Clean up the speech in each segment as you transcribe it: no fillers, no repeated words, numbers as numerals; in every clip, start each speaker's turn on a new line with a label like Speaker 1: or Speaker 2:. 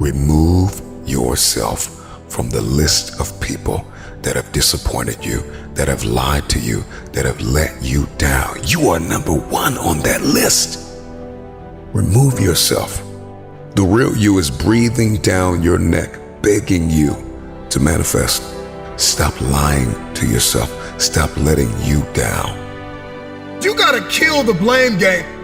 Speaker 1: Remove yourself from the list of people that have disappointed you, that have lied to you, that have let you down. You are number one on that list. Remove yourself. The real you is breathing down your neck, begging you to manifest. Stop lying to yourself. Stop letting you down.
Speaker 2: You gotta kill the blame game.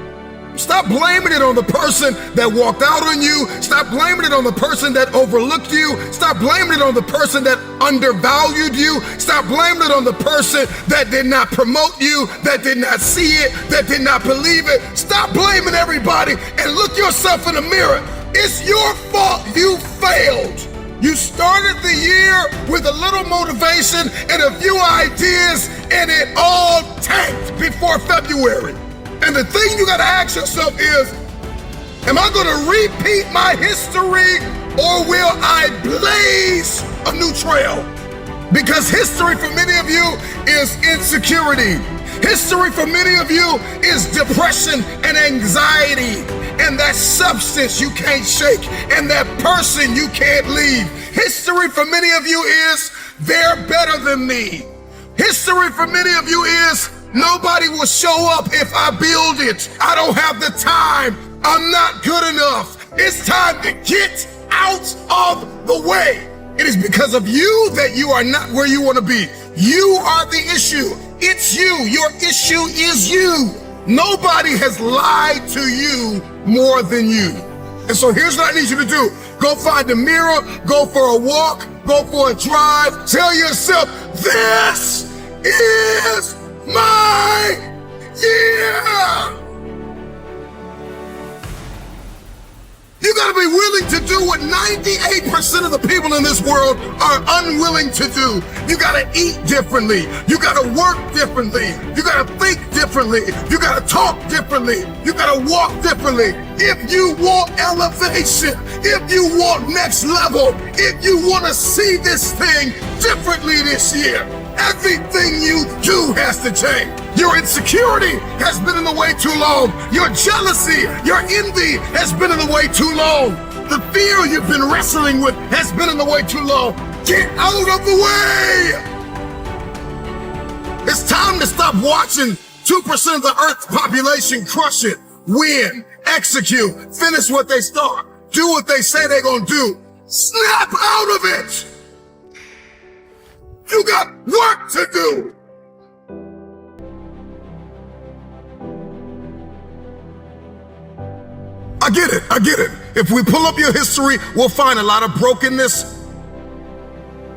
Speaker 2: Stop blaming it on the person that walked out on you. Stop blaming it on the person that overlooked you. Stop blaming it on the person that undervalued you. Stop blaming it on the person that did not promote you, that did not see it, that did not believe it. Stop blaming everybody and look yourself in the mirror. It's your fault you failed. You started the year with a little motivation and a few ideas, and it all tanked before February. And the thing you gotta ask yourself is, am I gonna repeat my history, or will I blaze a new trail? Because history for many of you is insecurity. History for many of you is depression and anxiety, and that substance you can't shake, and that person you can't leave. History for many of you is, they're better than me. History for many of you is, nobody will show up if I build it. I don't have the time. I'm not good enough. It's time to get out of the way. It is because of you that you are not where you want to be. You are the issue. It's you. Your issue is you. Nobody has lied to you more than you. And so here's what I need you to do. Go find a mirror, go for a walk, go for a drive. Tell yourself, this is my year. You gotta be willing to do what 98% of the people in this world are unwilling to do. You gotta eat differently. You gotta work differently. You gotta think differently. You gotta talk differently. You gotta walk differently. If you want elevation, if you want next level, if you wanna see this thing differently this year, everything you do has to change. Your insecurity has been in the way too long. Your jealousy, your envy has been in the way too long. The fear you've been wrestling with has been in the way too long. Get out of the way. It's time to stop watching 2% of the Earth's population crush it, win, execute, finish what they start, do what they say they're gonna do. Snap out of it. You got work to do. I get it. If we pull up your history, we'll find a lot of brokenness.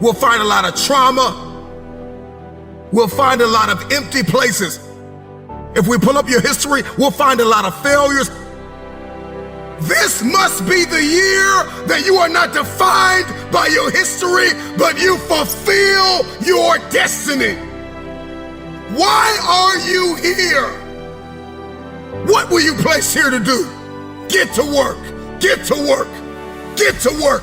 Speaker 2: We'll find a lot of trauma. We'll find a lot of empty places. If we pull up your history, we'll find a lot of failures. This must be the year that you are not defined by your history, but you fulfill your destiny. Why are you here? What were you placed here to do? Get to work, get to work, get to work.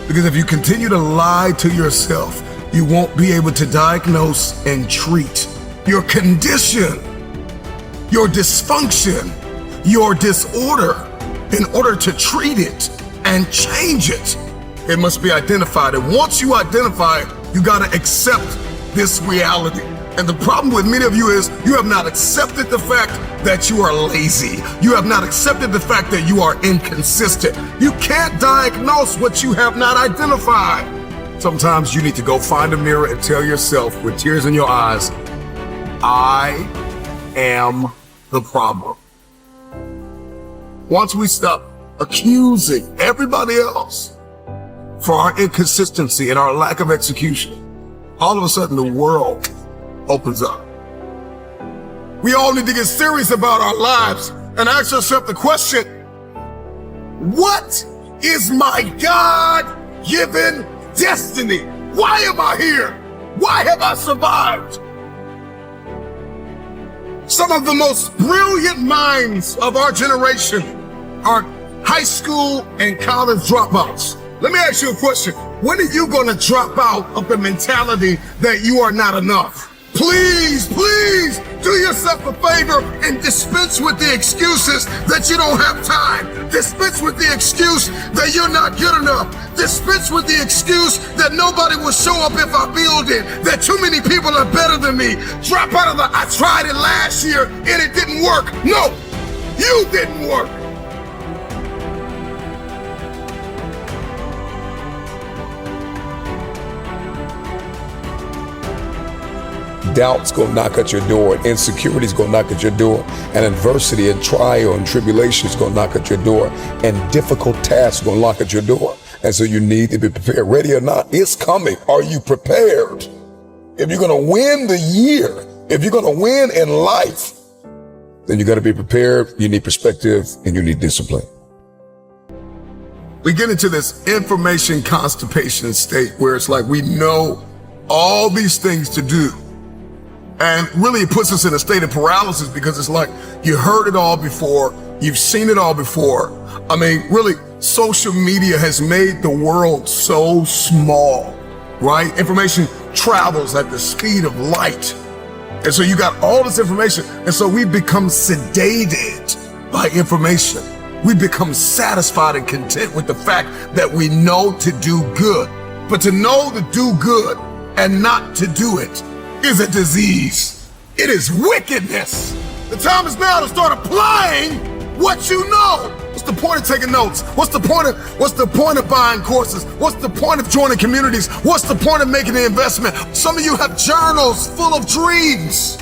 Speaker 2: Because if you continue to lie to yourself, you won't be able to diagnose and treat your condition, your dysfunction, your disorder. In order to treat it and change it, it must be identified. And once you identify it, you gotta accept this reality. And the problem with many of you is you have not accepted the fact that you are lazy. You have not accepted the fact that you are inconsistent. You can't diagnose what you have not identified. Sometimes you need to go find a mirror and tell yourself with tears in your eyes, I am the problem. Once we stop accusing everybody else for our inconsistency and our lack of execution, all of a sudden the world opens up. We all need to get serious about our lives and ask ourselves the question, what is my God-given destiny? Why am I here? Why have I survived? Some of the most brilliant minds of our generation are high school and college dropouts. Let me ask you a question. When are you going to drop out of the mentality that you are not enough? Please, please Do yourself a favor and dispense with the excuses that you don't have time. Dispense with the excuse that you're not good enough. Dispense with the excuse that nobody will show up if I build it, that too many people are better than me. Drop out of I tried it last year and it didn't work. No, you didn't work.
Speaker 1: Doubt's gonna knock at your door, and insecurity's gonna knock at your door, and adversity and trial and tribulation is gonna knock at your door, and difficult tasks gonna knock at your door. And so you need to be prepared. Ready or not, it's coming. Are you prepared? If you're gonna win the year, if you're gonna win in life, then you gotta be prepared. You need perspective and you need discipline.
Speaker 2: We get into this information constipation state where it's like we know all these things to do. And really it puts us in a state of paralysis because it's like you heard it all before, you've seen it all before. I mean, really, social media has made the world so small, right? Information travels at the speed of light. And so you got all this information. And so we become sedated by information. We become satisfied and content with the fact that we know to do good. But to know to do good and not to do it is a disease. It is wickedness. The time is now to start applying what you know. What's the point of taking notes? What's the point of buying courses? What's the point of joining communities? What's the point of making the investment? Some of you have journals full of dreams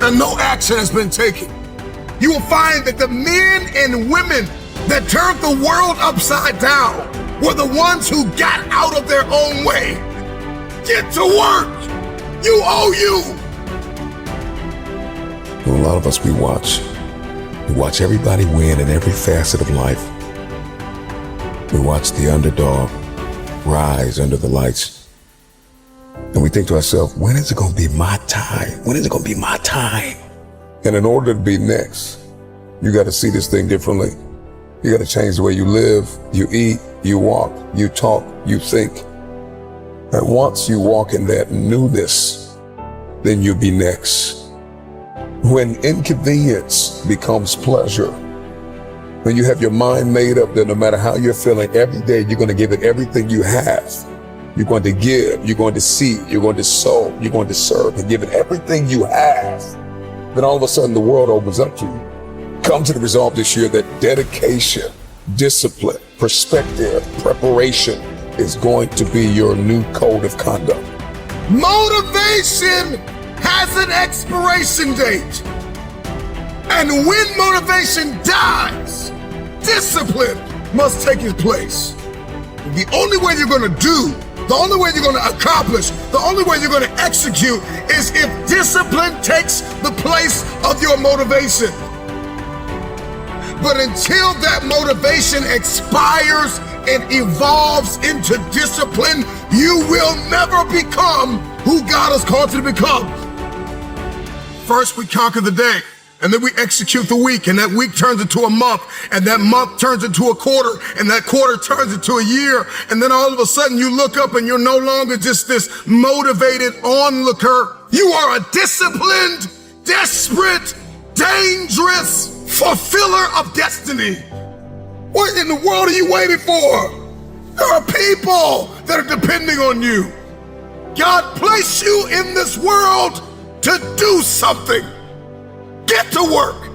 Speaker 2: and no action has been taken. You will find that the men and women that turned the world upside down were the ones who got out of their own way. Get to work. You owe you.
Speaker 1: A lot of us, we watch everybody win in every facet of life. We watch the underdog rise under the lights. And we think to ourselves, when is it going to be my time? When is it going to be my time? And in order to be next, you got to see this thing differently. You got to change the way you live, you eat, you walk, you talk, you think. And once you walk in that newness, then you'll be next. When inconvenience becomes pleasure, when you have your mind made up that no matter how you're feeling every day, you're going to give it everything you have. You're going to give, you're going to see, you're going to sow, you're going to serve and give it everything you have. Then all of a sudden the world opens up to you. Come to the resolve this year that dedication, discipline, perspective, preparation is going to be your new code of conduct.
Speaker 2: Motivation has an expiration date. And when motivation dies, discipline must take its place. The only way you're going to do, the only way you're going to accomplish, the only way you're going to execute is if discipline takes the place of your motivation. But until that motivation expires and evolves into discipline, you will never become who God has called you to become. First, we conquer the day, and then we execute the week, and that week turns into a month, and that month turns into a quarter, and that quarter turns into a year, and then all of a sudden you look up and you're no longer just this motivated onlooker. You are a disciplined, desperate, dangerous fulfiller of destiny. What in the world are you waiting for? There are people that are depending on you. God placed you in this world to do something. Get to work.